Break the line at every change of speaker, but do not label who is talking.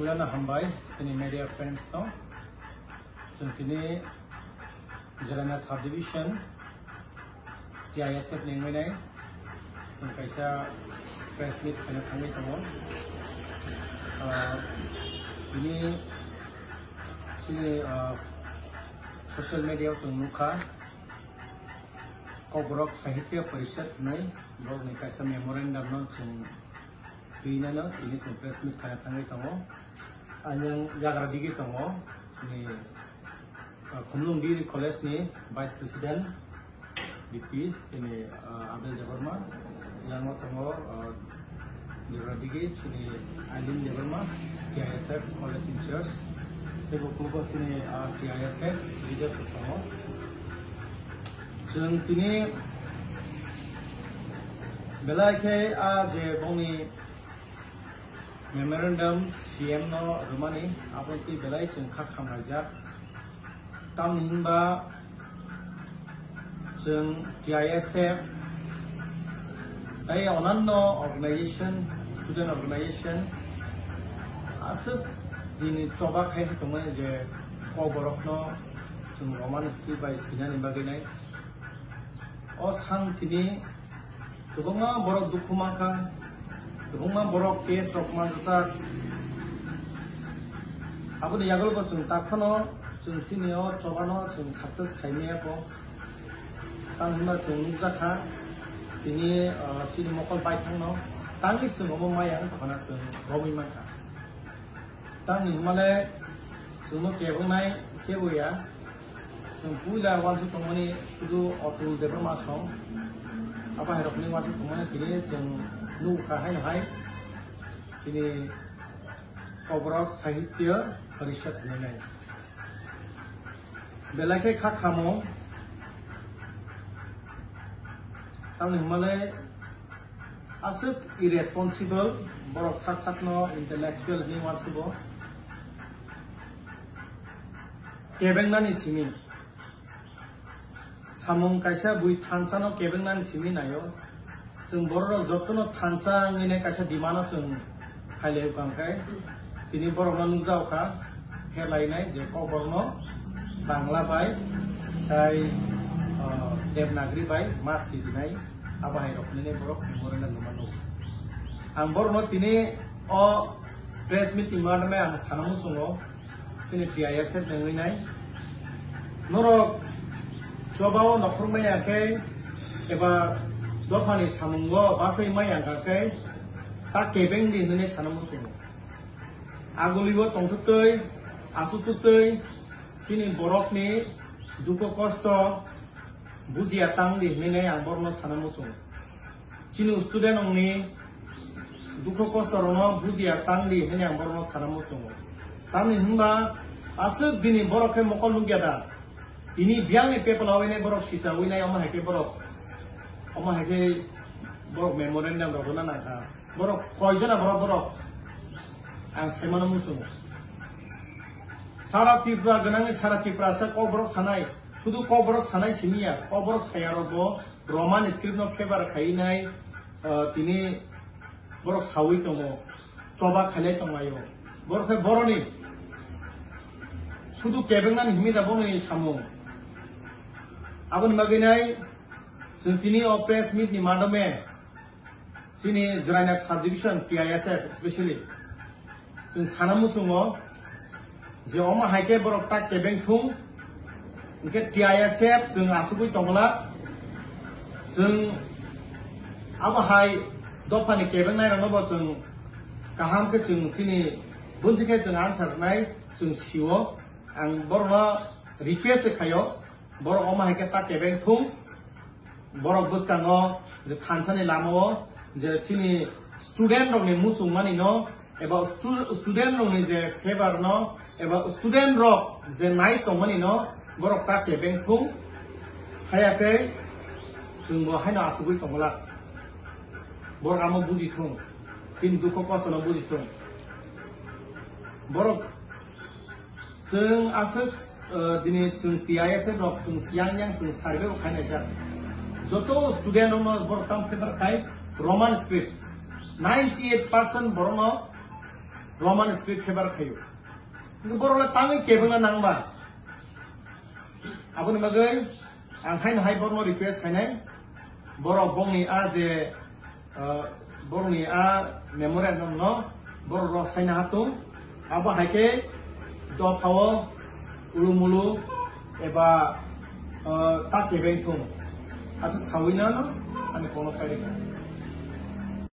Kulana Hambai, Sini Media Friends no. Sini Jelana Subdivision, TISF Ningwinai, Kaisa Press Meet Kena Tangi Tamo. Ini sini social media Muka Kobrok Sahitya Parishad Nai, Bog ni Kaisa memorandum no Pina no, ini press meet Kena Tangi Tamo. Anyang jaga digi Tamo, ini Kumlung Diri College ni Vice President BP ini Abel Devarma, yang Tamo jaga digi ini Alim Devarma, TISF College in Church. Ibu keluar sini TISF leadership Tamo. Jeng ini belakang je bongi memorandum CM no rumani apa itu belai cengkak hamajak tahun hingga ceng TISF dari onanno organization student organization asap ini coba kayak temen je kau borok no ceng roman ski by sinan imbagai oh sang kini kebangan borok dukumakan Rumah borok case rokman besar. Aku ni jago lepas tak kono, sini coba no, sukses kayaknya apa. Tang hima nukza kah, ini sini mokol baik no, tangi ngomong mayang, karena romi maka. Tang hima le, no kebun nai kebu ya, pula wansu temani sudu otul deber masong, apa herok ni wansu temani kini nu kahai hai ini Kobrok Sahitya Parishad Nai belakang kak kamu tahun Himalaya asap irresponsible borok sak no intellectual ni wansubo kebeng nani simi samung kaisa bui tansa no kebeng nani simi nayo जों बर' जतन थानसाङैनो कायसा दिमाना जों हाइले बांखाय दिनै बर'नो नुजावखा हेलायनाय जे कबरनो बांला बाय ताय देबनागरी बाय मासि दिनाय आबाहाय रखनिने बर' मेमोरेन्डाम नुमानो आं बर'नो दिनै अ प्रेस मिटिं मानमे आं सानामु सङो दिनै TISF नङैनाय नरक जबाव नखरमायाखै एबा Dofani samunggo bahasa yang kakai tak kebeng di Indonesia namun semua. Aguligo tongtutui, asututui, sini borok ni duko kosto buziatang di Indonesia yang borno sanamu semua. Sini student ni duko kosto rono buziatang di Indonesia yang borno sanamu semua. Tapi hingga asal bini borok ke mokol lugiada. Ini biang ni people awalnya borok sisa wina yang mah ke borok. Oma hake borok memorandum rokona naka borok koijana borok ang semana musuh sara tipra ganang sara tipra sa ko borok sanai sudu ko borok sanai simiya ko borok sayarogo roman script no febar khainai tini borok sawi tomo coba khale tomayo borok boroni sudu kebengnan himida boni samung abon maginai Sini press meet ni madame, sini Jelana Subdivision TISF especially. Sini sanamu sungo, jauh hai ke borok tak kebeng thung, mungkin TISF jeng asukui tongla, jeng apa hai dopani kebeng nai rano bo jeng kaham ke jeng sini bunti ke jeng answer nai jeng siwo, ang borok request kayo, borok hai ke tak kebeng thung. Borok buskango je थानसानि लामाओ जे चिनि स्टुडेन्ट रकनि मुसुंमानि न एबा स्टुडेन्ट रकनि जे फेभार न एबा स्टुडेन्ट रक जे नाइ तंमानि न borok ta kebeng thung hayakai जों बो हायना आसुगुइ Tangla borok amo buji thung tin duko kosono buji thung borok जों asuk dini जों TISF rok जों siang जों survey खानाय जा Joto student ono bortam paper kai Roman script 98% borono Roman script fever kayo. Borok la tangi kebeng na nangba. Abon magay ang hai borok request kanay. Borok bongi a je borok ni a memorandum no borok ro sign hatung. Abo haike do pawo ulumulu eba tak kebeng tung. Asa sawina no ane kono kaya.